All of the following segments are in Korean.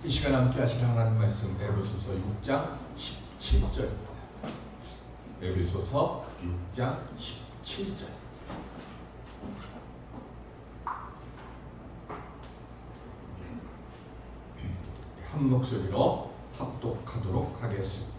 이 시간 함께 하실 하나님 말씀 에베소서 6장 17절입니다. 에베소서 6장 17절. 한 목소리로 합독하도록 하겠습니다.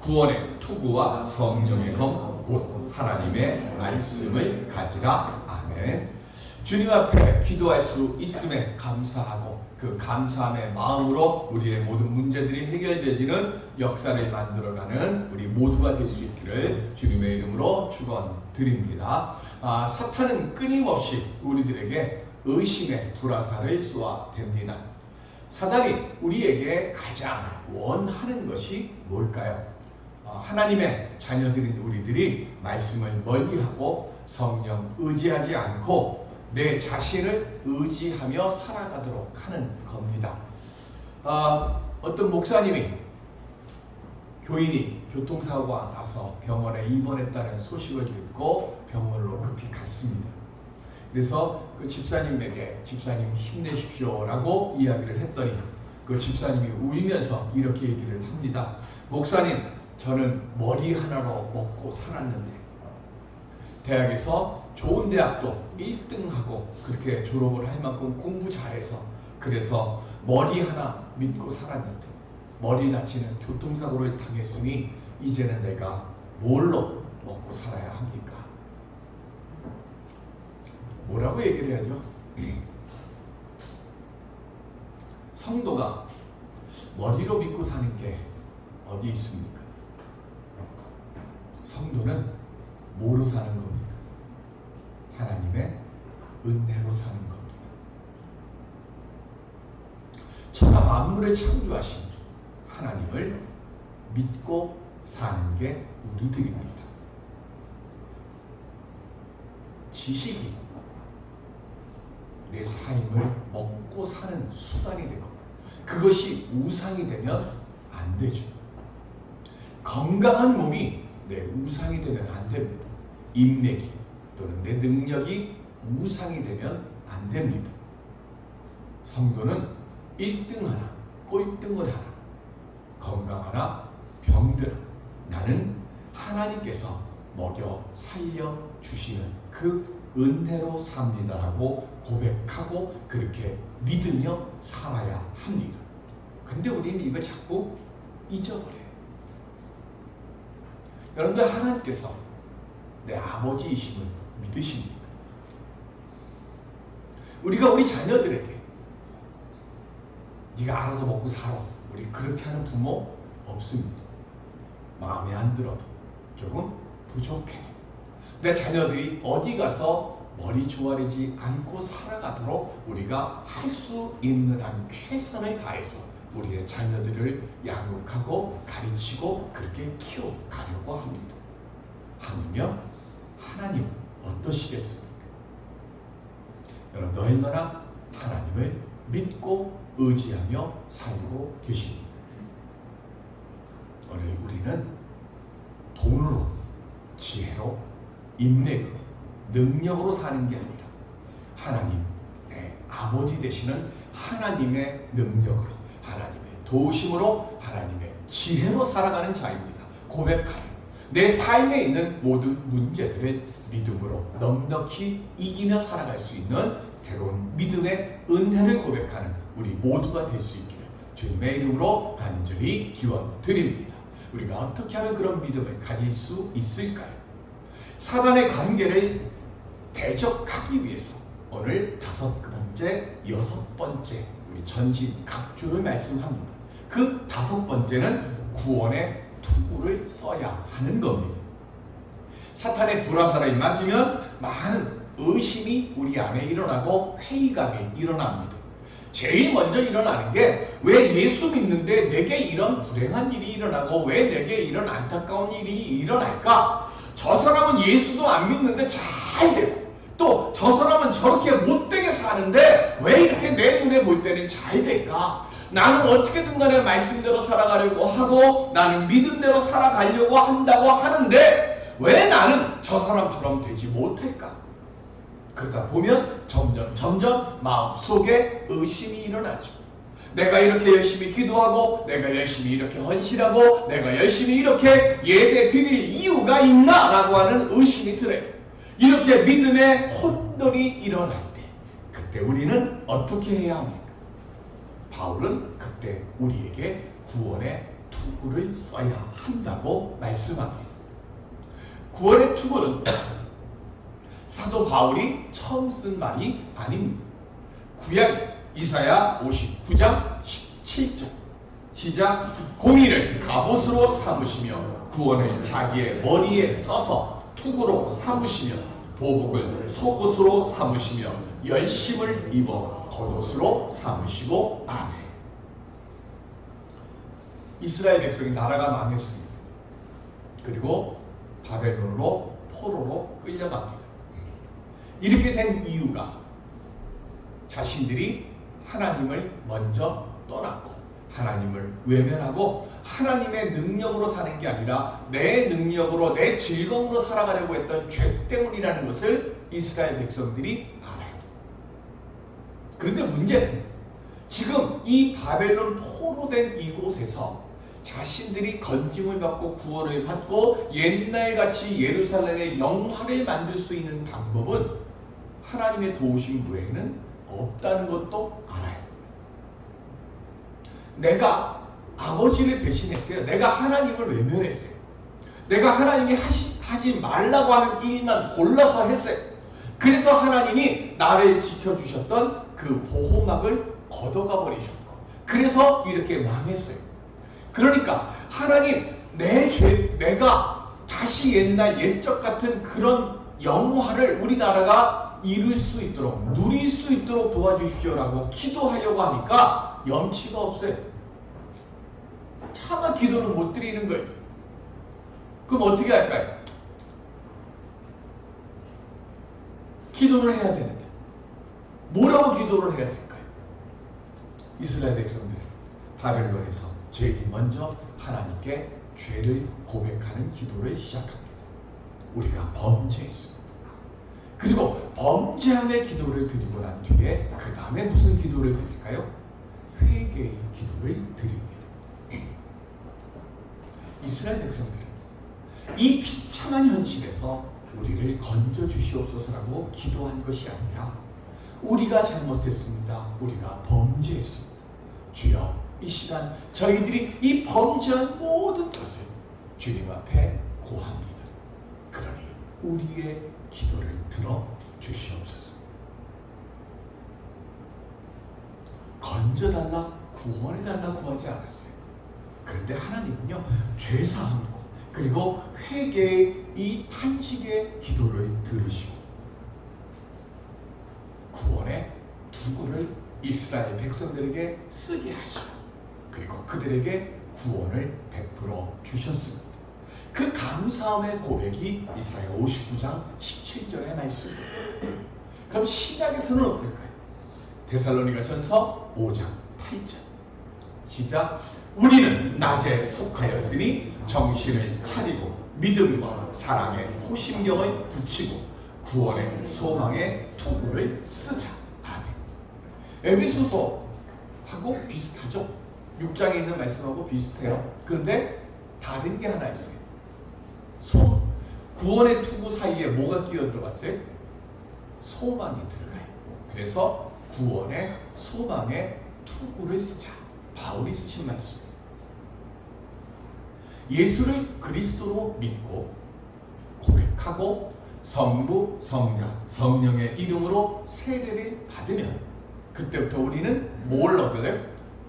구원의 투구와 성령의 검, 곧 하나님의 말씀을 가지라. 아멘. 주님 앞에 기도할 수 있음에 감사하고 그 감사함의 마음으로 우리의 모든 문제들이 해결되지는 역사를 만들어가는 우리 모두가 될 수 있기를 주님의 이름으로 축원드립니다. 사탄은 끊임없이 우리들에게 의심의 불화살을 쏘아댑니다. 사단이 우리에게 가장 원하는 것이 뭘까요? 하나님의 자녀들인 우리들이 말씀을 멀리하고 성령 의지하지 않고 내 자신을 의지하며 살아가도록 하는 겁니다. 어떤 목사님이 교인이 교통사고가 나서 병원에 입원했다는 소식을 듣고 병원으로 급히 갔습니다. 그래서 그 집사님에게 집사님 힘내십시오라고 이야기를 했더니 그 집사님이 울면서 이렇게 얘기를 합니다. 목사님, 저는 머리 하나로 먹고 살았는데 대학에서 좋은 대학도 1등하고 그렇게 졸업을 할 만큼 공부 잘해서 그래서 머리 하나 믿고 살았는데 머리 다치는 교통사고를 당했으니 이제는 내가 뭘로 먹고 살아야 합니까? 뭐라고 얘기를 해야죠? 성도가 머리로 믿고 사는 게 어디 있습니까? 성도는 뭐로 사는 겁니까? 하나님의 은혜로 사는 겁니다. 천하 만물을 창조하신 하나님을 믿고 사는 게 우리들입니다. 지식이 내 삶을 먹고 사는 수단이 되고 그것이 우상이 되면 안 되죠. 건강한 몸이 내 우상이 되면 안 됩니다. 인맥이 또는 내 능력이 우상이 되면 안 됩니다. 성도는 1등 하나, 꼴등을 하나, 건강하나 병들어 나는 하나님께서 먹여 살려 주시는 그 은혜로 삽니다라고 고백하고 그렇게 믿으며 살아야 합니다. 근데 우리는 이걸 자꾸 잊어버려요. 여러분들, 하나님께서 내 아버지이심을 믿으십니까? 우리가 우리 자녀들에게 네가 알아서 먹고 살아, 우리 그렇게 하는 부모 없습니다. 마음에 안 들어도 조금 부족해. 내 자녀들이 어디 가서 머리 조아리지 않고 살아가도록 우리가 할 수 있는 한 최선을 다해서 우리의 자녀들을 양육하고 가르치고 그렇게 키워가려고 합니다. 하물며 하나님은 어떠시겠습니까? 여러분, 얼마나 하나님을 믿고 의지하며 살고 계십니까? 오늘 우리는 돈으로, 지혜로, 인맥으로, 능력으로 사는 게 아니라 하나님, 내 아버지 되시는 하나님의 능력으로, 하나님의 도우심으로, 하나님의 지혜로 살아가는 자입니다. 고백하며 내 삶에 있는 모든 문제들을 믿음으로 넉넉히 이기며 살아갈 수 있는 새로운 믿음의 은혜를 고백하는 우리 모두가 될 수 있기를 주님의 이름으로 간절히 기원드립니다. 우리가 어떻게 하면 그런 믿음을 가질 수 있을까요? 사단의 관계를 대적하기 위해서 오늘 5번째, 6번째 우리 전신 각주를 말씀합니다. 그 5번째는 구원의 투구를 써야 하는 겁니다. 사탄의 불화살에 맞으면 많은 의심이 우리 안에 일어나고 회의감이 일어납니다. 제일 먼저 일어나는 게 왜 예수 믿는데 내게 이런 불행한 일이 일어나고 왜 내게 이런 안타까운 일이 일어날까? 저 사람은 예수도 안 믿는데 잘 되고 또 저 사람은 저렇게 못되게 사는데 왜 이렇게 내 눈에 볼 때는 잘 될까? 나는 어떻게든 간에 말씀대로 살아가려고 하고 나는 믿음대로 살아가려고 한다고 하는데 왜 나는 저 사람처럼 되지 못할까? 그러다 보면 점점 마음속에 의심이 일어나죠. 내가 이렇게 열심히 기도하고 내가 열심히 이렇게 헌신하고 내가 열심히 이렇게 예배 드릴 이유가 있나? 라고 하는 의심이 들어요. 이렇게 믿음의 혼돈이 일어날 때 그때 우리는 어떻게 해야 합니까? 바울은 그때 우리에게 구원의 투구를 써야 한다고 말씀합니다. 구원의 투구는 사도 바울이 처음 쓴 말이 아닙니다. 구약 이사야 59장 17절 시작. 공의를 갑옷으로 삼으시며 구원을 자기의 머리에 써서 투구로 삼으시며 보복을 속옷으로 삼으시며 열심을 입어 겉옷으로 삼으시고 아멘. 이스라엘 백성이 나라가 망했습니다. 그리고 바벨론으로 포로로 끌려갑니다. 이렇게 된 이유가 자신들이 하나님을 먼저 떠났고 하나님을 외면하고 하나님의 능력으로 사는 게 아니라 내 능력으로 내 즐거움으로 살아가려고 했던 죄 때문이라는 것을 이스라엘 백성들이 알아요. 그런데 문제는 지금 이 바벨론 포로된 이곳에서 자신들이 건짐을 받고 구원을 받고 옛날같이 예루살렘의 영화를 만들 수 있는 방법은 하나님의 도우심 외에는 없다는 것도 알아요. 내가 아버지를 배신했어요. 내가 하나님을 외면했어요. 내가 하나님이 하지 말라고 하는 일만 골라서 했어요. 그래서 하나님이 나를 지켜주셨던 그 보호막을 걷어가 버리셨고 그래서 이렇게 망했어요. 그러니까 하나님 내가 다시 옛날 옛적 같은 그런 영화를 우리나라가 이룰 수 있도록 누릴 수 있도록 도와주십시오라고 기도하려고 하니까 염치가 없어요. 차마 기도는 못 드리는 거예요. 그럼 어떻게 할까요? 기도를 해야 되는데 뭐라고 기도를 해야 될까요? 이스라엘 백성들 바벨론에서 제일 먼저 하나님께 죄를 고백하는 기도를 시작합니다. 우리가 범죄했습니다. 그리고 범죄함의 기도를 드리고 난 뒤에 그 다음에 무슨 기도를 드릴까요? 회개의 기도를 드립니다. 이스라엘 백성들은 이 비참한 현실에서 우리를 건져주시옵소서라고 기도한 것이 아니라 우리가 잘못했습니다. 우리가 범죄했습니다. 주여 이 시간 저희들이 이 범죄한 모든 것을 주님 앞에 고합니다. 그러니 우리의 기도를 들어 주시옵소서. 건져달라 구원해달라 구하지 않았어요. 그런데 하나님은요 죄사함과 그리고 회개의 이 탄식의 기도를 들으시고 구원의 투구를 이스라엘 백성들에게 쓰게 하시고 그리고 그들에게 구원을 베풀어 주셨습니다. 그 감사함의 고백이 이사야 59장 17절의 말씀입니다. 그럼 신약에서는 어떨까요? 데살로니가 전서 5장 8절 시작. 우리는 낮에 속하였으니 정신을 차리고 믿음과 사랑의 호심경을 붙이고 구원의 소망의 투구를 쓰자. 아멘. 에베소서하고 비슷하죠? 6장에 있는 말씀하고 비슷해요. 그런데 다른 게 하나 있어요. 구원의 투구 사이에 뭐가 끼어 들어갔어요? 소망이 들어가요. 그래서 구원의 소망의 투구를 쓰자. 바울이 쓰신 말씀입니다. 예수를 그리스도로 믿고 고백하고 성부, 성자, 성령의 이름으로 세례를 받으면 그때부터 우리는 뭘 얻어요?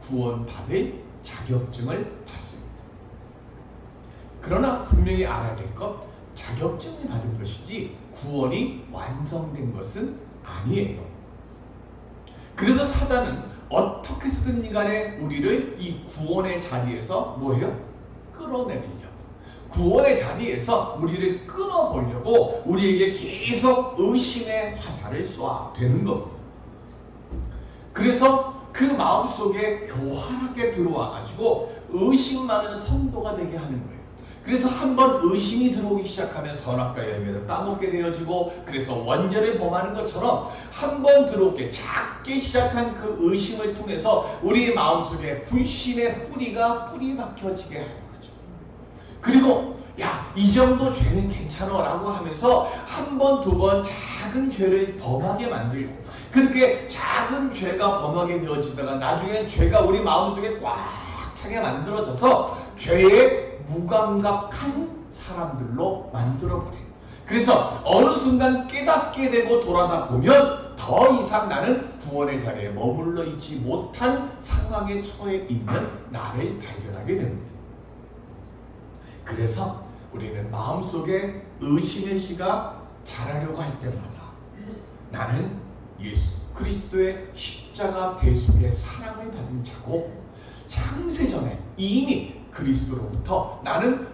구원받을 자격증을 받습니다. 그러나 분명히 알아야 될 것, 자격증을 받은 것이지 구원이 완성된 것은 아니에요. 그래서 사단은 어떻게 해서든 간에 우리를 이 구원의 자리에서 뭐해요? 끌어내리려고. 구원의 자리에서 우리를 끊어보려고 우리에게 계속 의심의 화살을 쏘아대는 겁니다. 그래서 그 마음속에 교활하게 들어와가지고 의심 많은 성도가 되게 하는 거예요. 그래서 한번 의심이 들어오기 시작하면 선악과 열매를 따먹게 되어지고, 그래서 원죄를 범하는 것처럼 한번 들어오게 작게 시작한 그 의심을 통해서 우리의 마음속에 불신의 뿌리가 뿌리 박혀지게 하는 거죠. 그리고 야, 이 정도 죄는 괜찮아 라고 하면서 한 번, 두 번 작은 죄를 범하게 만들고, 그렇게 작은 죄가 범하게 되어지다가 나중엔 죄가 우리 마음속에 꽉 차게 만들어져서 죄에 무감각한 사람들로 만들어버려요. 그래서 어느 순간 깨닫게 되고 돌아다 보면 더 이상 나는 구원의 자리에 머물러 있지 못한 상황에 처해 있는 나를 발견하게 됩니다. 그래서 우리는 마음속에 의심의 씨가 자라려고 할 때마다 나는 예수 그리스도의 십자가 대속의 사랑을 받은 자고, 창세전에 이미 그리스도로부터 나는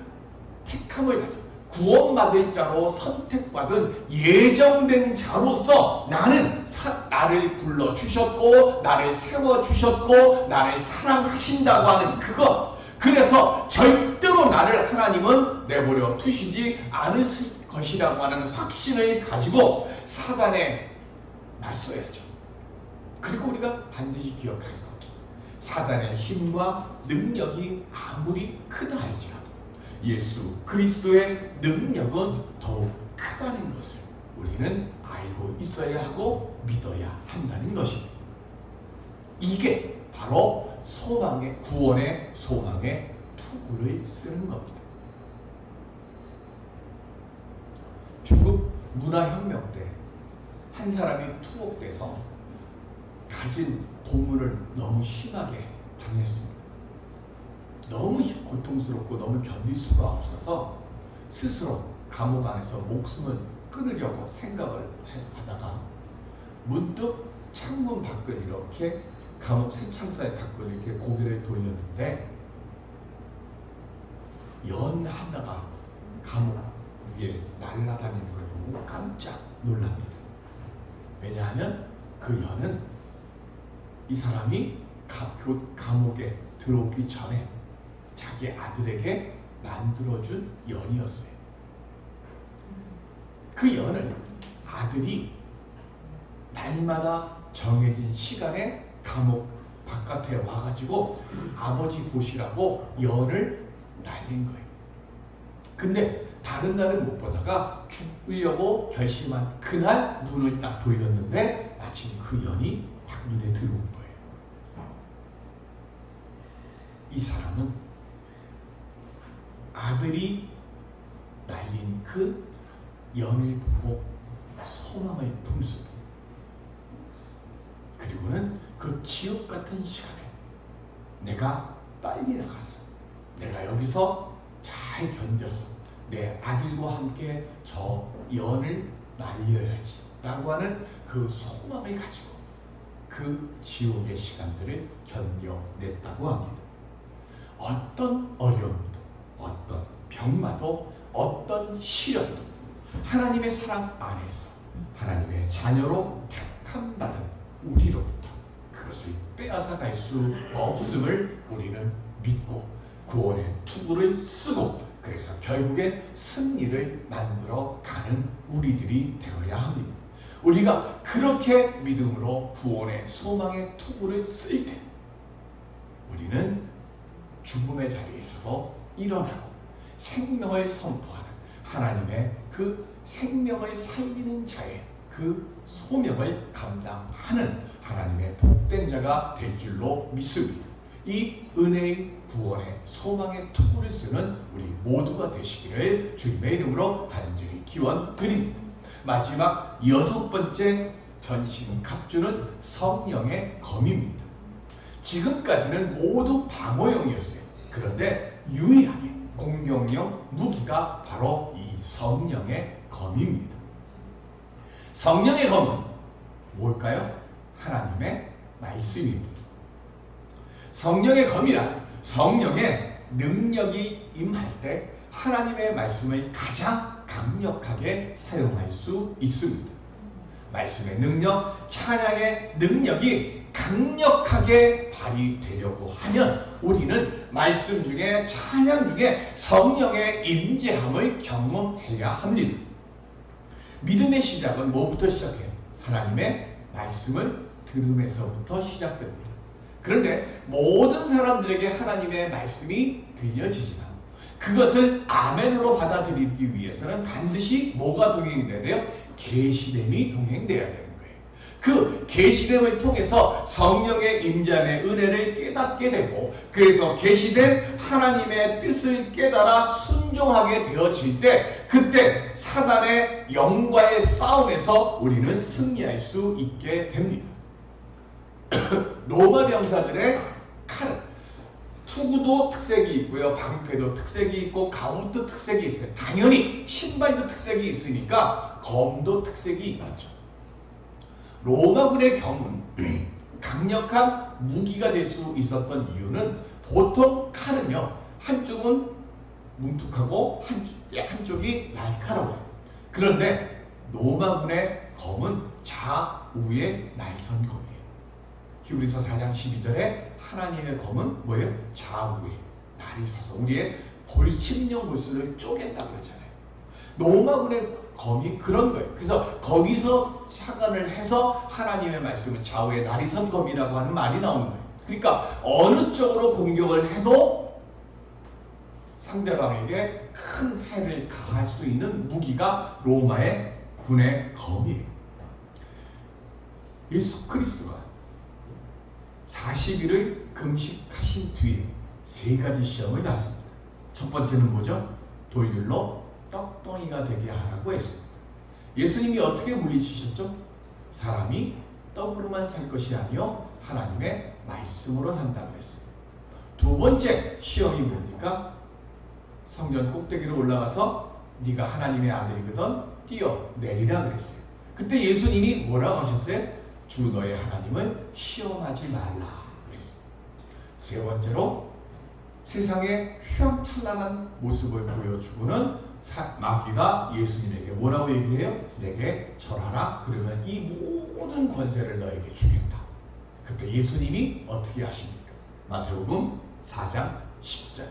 택함을 받은, 구원받을 자로 선택받은 예정된 자로서 나를 불러주셨고 나를 세워주셨고 나를 사랑하신다고 하는 그것, 그래서 절대로 나를 하나님은 내버려 두시지 않으실 것이라고 하는 확신을 가지고 사단에 맞서야죠. 그리고 우리가 반드시 기억할 것, 사단의 힘과 능력이 아무리 크다 할지라도 예수 그리스도의 능력은 더욱 크다는 것을 우리는 알고 있어야 하고 믿어야 한다는 것입니다. 이게 바로 소망의, 구원의 소망의 투구를 쓰는 겁니다. 중국 문화혁명 때 한 사람이 투옥돼서 가진 고문을 너무 심하게 당했습니다. 너무 고통스럽고 너무 견딜 수가 없어서 스스로 감옥 안에서 목숨을 끊으려고 생각을 하다가 문득 창문 밖을 이렇게, 감옥 새창살 밖을 이렇게 고개를 돌렸는데 연 하나가 감옥 위에 날아다니는 걸 보고 깜짝 놀랍니다. 왜냐하면 그 연은 이 사람이 감옥에 들어오기 전에 자기 아들에게 만들어준 연이었어요. 그 연을 아들이 날마다 정해진 시간에 감옥 바깥에 와가지고 아버지 보시라고 연을 날린 거예요. 근데 다른 날은 못 보다가 죽으려고 결심한 그날 눈을 딱 돌렸는데 마침 그 연이 딱 눈에 들어온 거예요. 이 사람은 아들이 날린 그 연을 보고 소망을 품습니다. 그리고는 그 지옥 같은 시간에 내가 빨리 나가서 내가 여기서 잘 견뎌서 내 아들과 함께 저 연을 날려야지 라고 하는 그 소망을 가지고 그 지옥의 시간들을 견뎌냈다고 합니다. 어떤 어려움도, 어떤 병마도, 어떤 시련도 하나님의 사랑 안에서 하나님의 자녀로 택함받은 우리로부터 그것을 빼앗아갈 수 없음을 우리는 믿고 구원의 투구를 쓰고, 그래서 결국에 승리를 만들어 가는 우리들이 되어야 합니다. 우리가 그렇게 믿음으로 구원의 소망의 투구를 쓸 때 우리는 죽음의 자리에서도 일어나고 생명을 선포하는 하나님의 그 생명을 살리는 자의 그 소명을 감당하는 하나님의 복된 자가 될 줄로 믿습니다. 이 은혜의 구원의 소망의 투구를 쓰는 우리 모두가 되시기를 주님의 이름으로 간절히 기원 드립니다. 마지막 6번째 전신 갑주는 성령의 검입니다. 지금까지는 모두 방어용이었어요. 그런데 유일하게 공격용 무기가 바로 이 성령의 검입니다. 성령의 검은 뭘까요? 하나님의 말씀입니다. 성령의 검이란 성령의 능력이 임할 때 하나님의 말씀을 가장 강력하게 사용할 수 있습니다. 말씀의 능력, 찬양의 능력이 강력하게 발휘되려고 하면 우리는 말씀 중에 찬양 중에 성령의 임재함을 경험해야 합니다. 믿음의 시작은 뭐부터 시작해요? 하나님의 말씀을 들음에서부터 시작됩니다. 그런데 모든 사람들에게 하나님의 말씀이 들려지지만 그것을 아멘으로 받아들이기 위해서는 반드시 뭐가 동행이 돼야 돼요? 계시됨이 동행돼야 되는 거예요. 그 계시됨을 통해서 성령의 임재함의 은혜를 깨닫게 되고, 그래서 계시된 하나님의 뜻을 깨달아 순종하게 되어질 때, 그때 사단의 영과의 싸움에서 우리는 승리할 수 있게 됩니다. 로마 병사들의 칼은 투구도 특색이 있고요, 방패도 특색이 있고, 가운도 특색이 있어요. 당연히 신발도 특색이 있으니까 검도 특색이 있겠죠. 로마군의 검은 강력한 무기가 될 수 있었던 이유는, 보통 칼은요, 한쪽은 뭉툭하고 한쪽이 날카로워요. 그런데 로마군의 검은 좌우에 날선 검이에요. 히브리서 4장 12절에 하나님의 검은 뭐예요? 좌우에 날이 서서 우리의 골침령 골수를 쪼갠다 그러잖아요. 로마군의 검이 그런 거예요. 그래서 거기서 착안을 해서 하나님의 말씀은 좌우에 날이 선 검이라고 하는 말이 나오는 거예요. 그러니까 어느 쪽으로 공격을 해도 상대방에게 큰 해를 가할 수 있는 무기가 로마의 군의 검이에요. 예수 그리스도가 40일을 금식하신 뒤에 세 가지 시험을 받습니다. 첫 번째는 뭐죠? 돌들로 떡덩이가 되게 하라고 했습니다. 예수님이 어떻게 물리치셨죠? 사람이 떡으로만 살 것이 아니요 하나님의 말씀으로 산다고 했습니다. 두 번째 시험이 뭡니까? 성전 꼭대기로 올라가서 네가 하나님의 아들이거든 뛰어내리라 그랬어요. 그때 예수님이 뭐라고 하셨어요? 주 너의 하나님을 시험하지 말라 그랬어요. 세 번째로 세상의 휘황찬란한 모습을 보여주고는 마귀가 예수님에게 뭐라고 얘기해요? 내게 절하라. 그러면 이 모든 권세를 너에게 주겠다. 그때 예수님이 어떻게 하십니까? 마태복음 4장 10절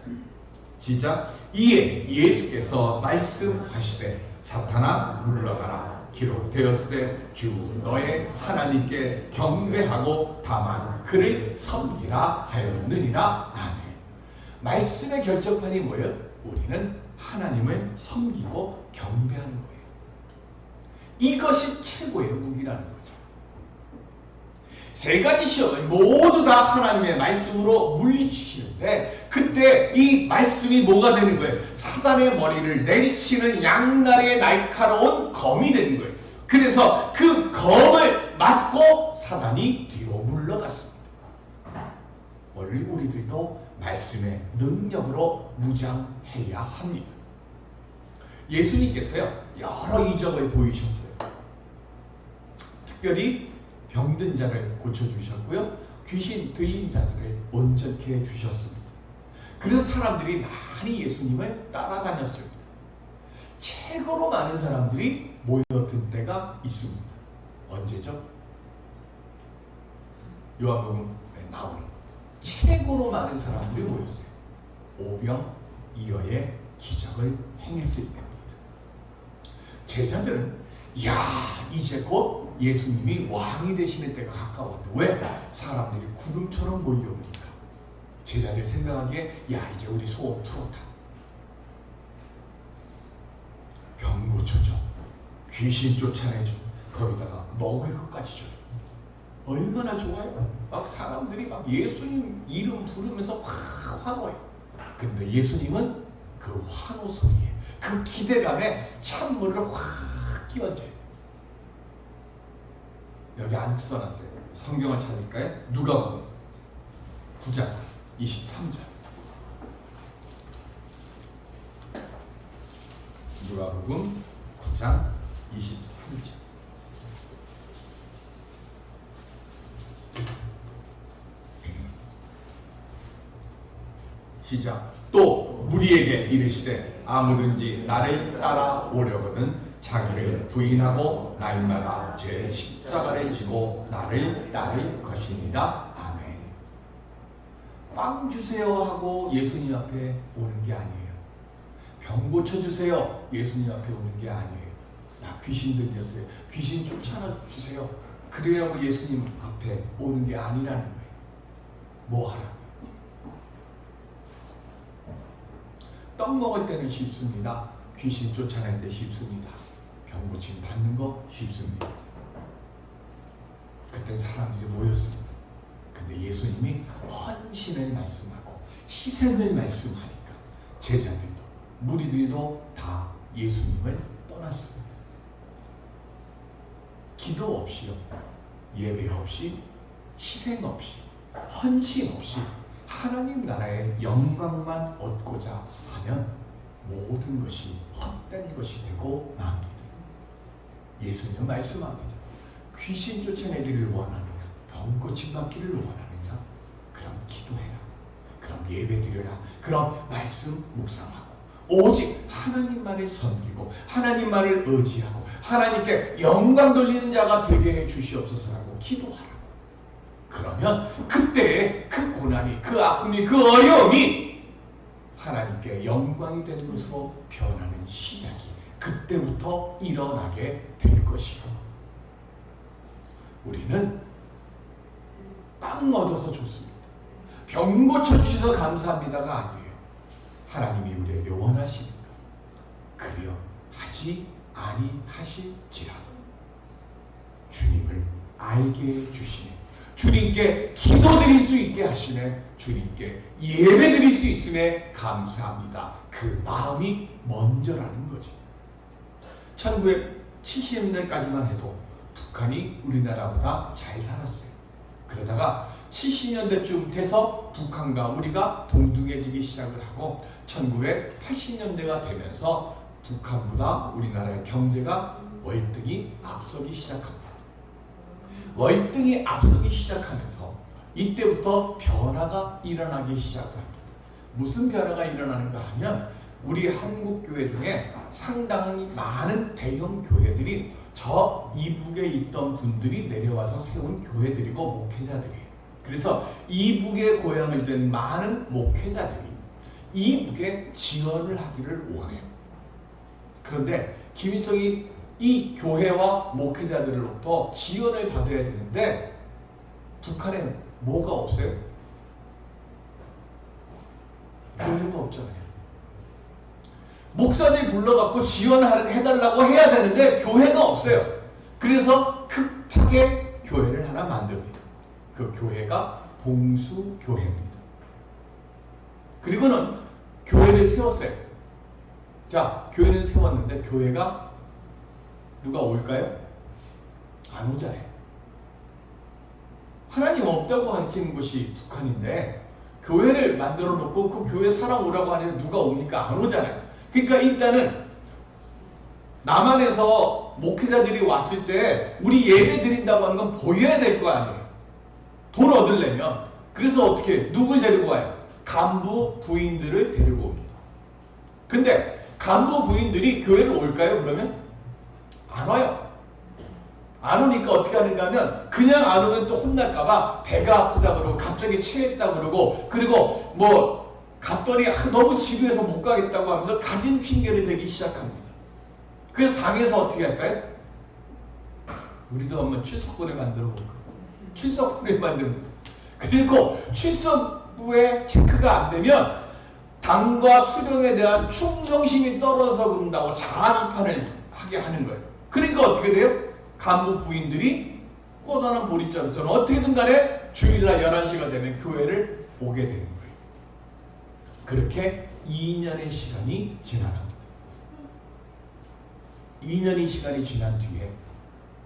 시작. 이에 예수께서 말씀하시되 사탄아 물러가라. 기록되었으되 주 너의 하나님께 경배하고 다만 그를 섬기라 하였느니라. 아멘. 말씀의 결정판이 뭐예요? 우리는 하나님을 섬기고 경배하는 거예요. 이것이 최고의 무기라는 거죠. 세 가지 시험을 모두 다 하나님의 말씀으로 물리치시는데, 그때 이 말씀이 뭐가 되는 거예요? 사단의 머리를 내리치는 양날의 날카로운 검이 되는 거예요. 그래서 그 검을 맞고 사단이 뒤로 물러갔습니다. 오늘 우리들도 말씀의 능력으로 무장해야 합니다. 예수님께서요 여러 이적을 보이셨어요. 특별히 병든 자를 고쳐주셨고요, 귀신 들린 자들을 온전케 해주셨습니다. 그래서 사람들이 많이 예수님을 따라다녔습니다. 최고로 많은 사람들이 모였던 때가 있습니다. 언제죠? 요한복음에 나오는 최고로 많은 사람들이 모였어요. 오병이어의 기적을 행했을 때입니다. 제자들은 야 이제 곧 예수님이 왕이 되시는 때가 가까웠다. 왜? 사람들이 구름처럼 몰려오니까. 제자들 생각하기에 야 이제 우리 소원 풀었다. 병 고쳐줘, 귀신 쫓아내줘, 거기다가 먹을 것까지 줘요. 얼마나 좋아요? 막 사람들이 막 예수님 이름 부르면서 막 환호해요. 그런데 예수님은 그 환호 소리에, 그 기대감에 찬물을 확 끼얹어요. 여기 안 써놨어요. 성경을 찾을까요? 누가복음 9장 23절. 누가복음 9장 23절. 시작. 또 무리에게 이르시되 아무든지 나를 따라오려거든 자기를 부인하고 날마다 제 십자가를 지고 나를 따를 것입니다. 아멘. 빵 주세요 하고 예수님 앞에 오는 게 아니에요. 병 고쳐주세요 예수님 앞에 오는 게 아니에요. 나 귀신 들렸어요. 귀신 쫓아나 주세요. 그래라고 예수님 앞에 오는 게 아니라는 거예요. 뭐 하라고요? 떡 먹을 때는 쉽습니다. 귀신 쫓아낼 때 쉽습니다. 병 고침 받는 거 쉽습니다. 그때 사람들이 모였습니다. 근데 예수님이 헌신을 말씀하고 희생을 말씀하니까 제자들도 무리들도 다 예수님을 떠났습니다. 기도 없이요, 예배 없이, 희생 없이, 헌신 없이 하나님 나라의 영광만 얻고자 하면 모든 것이 헛된 것이 되고 맙니다. 예수님은 말씀합니다. 귀신 쫓아내기를 원하느냐, 병 고침 받기를 원하느냐, 그럼 기도해라. 그럼 예배드려라. 그럼 말씀 묵상하고 오직 하나님만을 섬기고 하나님만을 의지하고 하나님께 영광 돌리는 자가 되게 해 주시옵소서라고 기도하라고. 그러면 그때의 그 고난이, 그 아픔이, 그 어려움이 하나님께 영광이 되는 것으로 변하는 시작이 그때부터 일어나게 될 것이요. 우리는 빵 얻어서 좋습니다. 병 고쳐주셔서 감사합니다가 아니에요. 하나님이 우리에게 원하시니까 그리여 하지 아니하실지라도 주님을 알게 해주시네, 주님께 기도드릴 수 있게 하시네, 주님께 예배드릴 수 있음에 감사합니다. 그 마음이 먼저라는 거죠. 1970년대까지만 해도 북한이 우리나라보다 잘 살았어요. 그러다가 70년대쯤 돼서 북한과 우리가 동등해지기 시작을 하고 1980년대가 되면서 북한보다 우리나라의 경제가 월등히 앞서기 시작합니다. 월등히 앞서기 시작하면서 이때부터 변화가 일어나기 시작합니다. 무슨 변화가 일어나는가 하면 우리 한국 교회 중에 상당히 많은 대형 교회들이 저 이북에 있던 분들이 내려와서 세운 교회들이고 목회자들이에요. 그래서 이북에 고향을 둔 많은 목회자들이 이북에 지원을 하기를 원해요. 그런데 김일성이 이 교회와 목회자들로부터 지원을 받아야 되는데 북한에 뭐가 없어요? 교회가 없잖아요. 목사들이 불러갖고 지원해달라고 해야 되는데 교회가 없어요. 그래서 급하게 교회를 하나 만듭니다. 그 교회가 봉수교회입니다. 그리고는 교회를 세웠어요. 자, 교회는 세웠는데 교회가 누가 올까요? 안 오잖아요. 하나님 없다고 가르치는 것이 북한인데 교회를 만들어 놓고 그 교회 사람 오라고 하는데 누가 옵니까? 안 오잖아요. 그러니까 일단은 남한에서 목회자들이 왔을 때 우리 예배 드린다고 하는 건 보여야 될 거 아니에요. 돈 얻으려면. 그래서 어떻게 누굴 데리고 와요? 간부 부인들을 데리고 옵니다. 근데 간부 부인들이 교회를 올까요? 그러면? 안 와요. 안 오니까 어떻게 하는가 하면 그냥 안 오면 또 혼날까봐 배가 아프다 그러고 갑자기 체했다 그러고 그리고 뭐 갔더니 너무 지루해서 못 가겠다고 하면서 가진 핑계를 대기 시작합니다. 그래서 당에서 어떻게 할까요? 우리도 한번 출석부를 만들어 볼까? 출석부를 만듭니다. 그리고 출석부에 체크가 안 되면 당과 수령에 대한 충성심이 떨어져서 그런다고 자아 비판을 하게 하는 거예요. 그러니까 어떻게 돼요? 간부 부인들이 꼬다는 보리자루처럼 어떻게든 간에 주일날 11시가 되면 교회를 오게 되는 거예요. 그렇게 2년의 시간이 지나갑니다. 2년의 시간이 지난 뒤에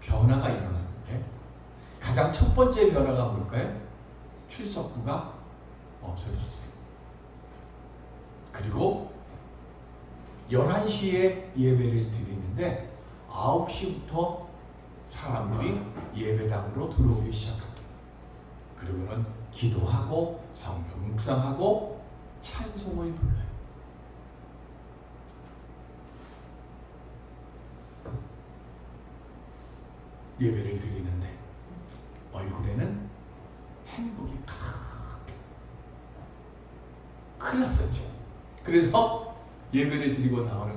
변화가 일어났는데 가장 첫 번째 변화가 뭘까요? 출석부가 없어졌어요. 그리고 11시에 예배를 드리는데 9시부터 사람들이 예배당으로 들어오기 시작합니다. 그리고는 기도하고 성경 묵상하고 찬송을 불러요. 예배를 드리는데 얼굴에는 행복이 큰일 났었죠. 그래서 예배를 드리고 나오는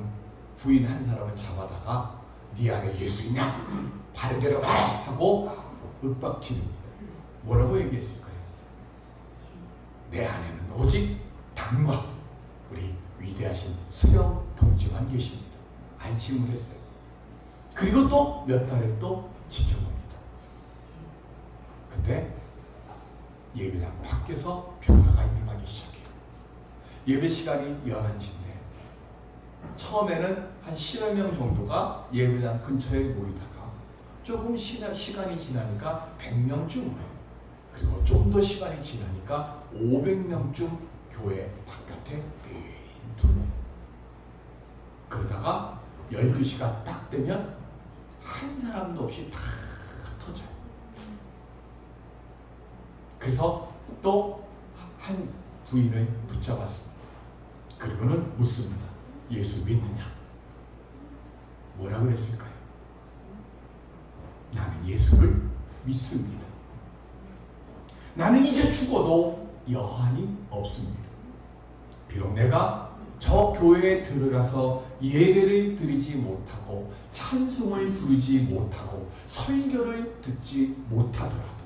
부인 한 사람을 잡아다가 네 안에 예수 있냐? 바른대로 말해! 하고 윽박지릅니다. 뭐라고 얘기했을까요? 내 안에는 오직 당과 우리 위대하신 수령 동지만 계십니다. 안심을 했어요. 그리고 또 몇 달을 또 지켜봅니다. 근데 예배당 밖에서 변화가 일어나기 시작해요. 예배 시간이 11시인데 처음에는 한 10여 명 정도가 예배당 근처에 모이다가 조금 시간이 지나니까 100명쯤 모여요. 그리고 좀 더 시간이 지나니까 500명쯤 교회 바깥에 매일 둘러요. 그러다가 12시가 딱 되면 한 사람도 없이 다 터져요. 그래서 또 한 부인을 붙잡았습니다. 그리고는 묻습니다. 예수 믿느냐? 뭐라 그랬을까요? 나는 예수를 믿습니다. 나는 이제 죽어도 여한이 없습니다. 비록 내가 저 교회에 들어가서 예배를 드리지 못하고 찬송을 부르지 못하고 설교를 듣지 못하더라도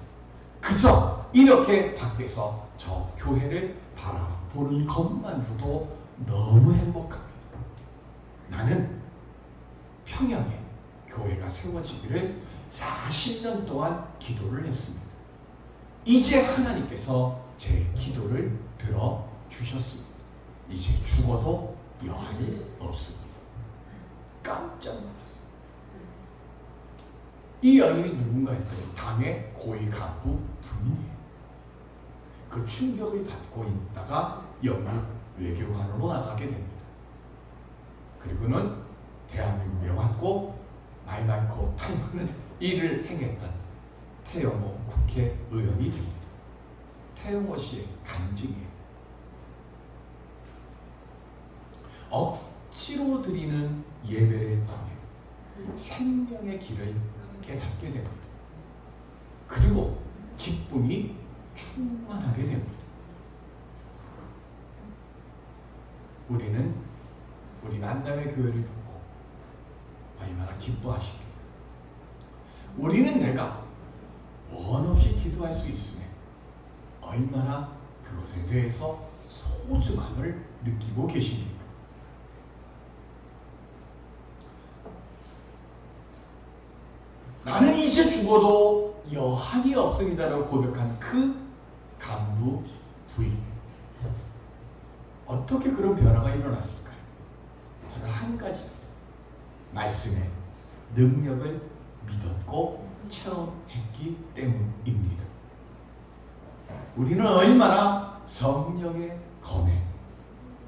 그저 이렇게 밖에서 저 교회를 바라보는 것만으로도 너무 행복합니다. 나는 평양에 교회가 세워지기를 40년 동안 기도를 했습니다. 이제 하나님께서 제 기도를 들어주셨습니다. 이제 죽어도 여한이 없습니다. 깜짝 놀랐습니다. 이 여인이 누군가 했더니 당의 고위 간부 부인이에요. 그 충격을 받고 있다가 영국 외교관으로 나가게 됩니다. 그리고는 대한민국에 왔고 말 많고 탈 많은 일을 행했던 태영호 국회의원이 됩니다. 태영호 씨의 간증이에요. 억지로 드리는 예배를 통해 생명의 길을 깨닫게 됩니다. 그리고 기쁨이 충만하게 됩니다. 우리 만남의 교회를 보고 얼마나 기뻐하십니까? 우리는 내가 원 없이 기도할 수 있으면 얼마나 그것에 대해서 소중함을 느끼고 계십니까? 나는 이제 죽어도 여한이 없습니다라고 고백한 그 간부 부인, 어떻게 그런 변화가 일어났을까요? 저는 한 가지, 말씀의 능력을 믿었고 체험했기 때문입니다. 우리는 얼마나 성령의 검에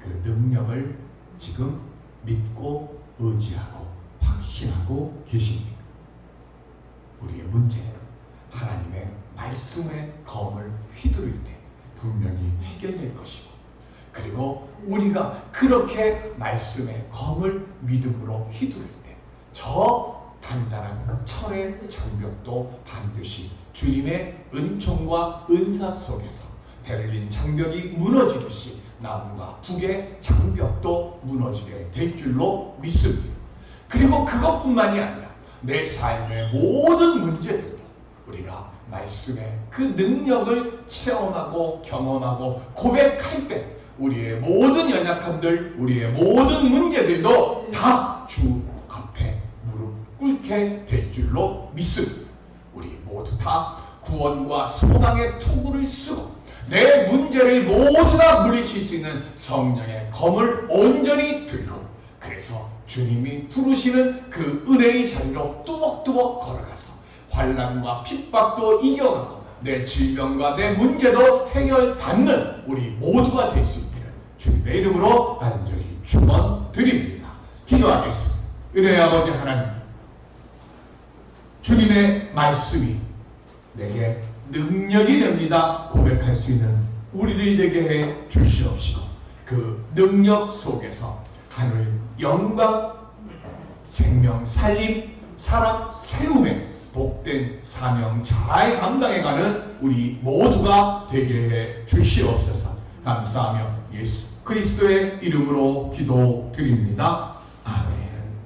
그 능력을 지금 믿고 의지하고 확신하고 계십니까? 우리의 문제는 하나님의 말씀의 검을 휘두를 때 분명히 해결될 것이고, 그리고 우리가 그렇게 말씀의 검을 믿음으로 휘두를 때 저 단단한 철의 장벽도 반드시 주님의 은총과 은사 속에서 베를린 장벽이 무너지듯이 남과 북의 장벽도 무너지게 될 줄로 믿습니다. 그리고 그것뿐만이 아니라 내 삶의 모든 문제들도 우리가 말씀의 그 능력을 체험하고 경험하고 고백할 때 우리의 모든 연약함들, 우리의 모든 문제들도 다 주 앞에 무릎 꿇게 될 줄로 믿습니다. 우리 모두 다 구원과 소망의 투구를 쓰고 내 문제를 모두 다 물리칠 수 있는 성령의 검을 온전히 들고, 그래서 주님이 부르시는 그 은혜의 자리로 뚜벅뚜벅 걸어가서 환난과 핍박도 이겨가고 내 질병과 내 문제도 해결받는 우리 모두가 될 수 있기를 주님의 이름으로 간절히 축원드립니다. 기도하겠습니다. 은혜의 아버지 하나님, 주님의 말씀이 내게 능력이 됩니다 고백할 수 있는 우리들 되게 해 주시옵시고, 그 능력 속에서 하늘 영광, 생명 살림, 사랑 세움의 복 주된 사명 잘 감당해가는 우리 모두가 되게 해 주시옵소서. 감사하며 예수 그리스도의 이름으로 기도드립니다.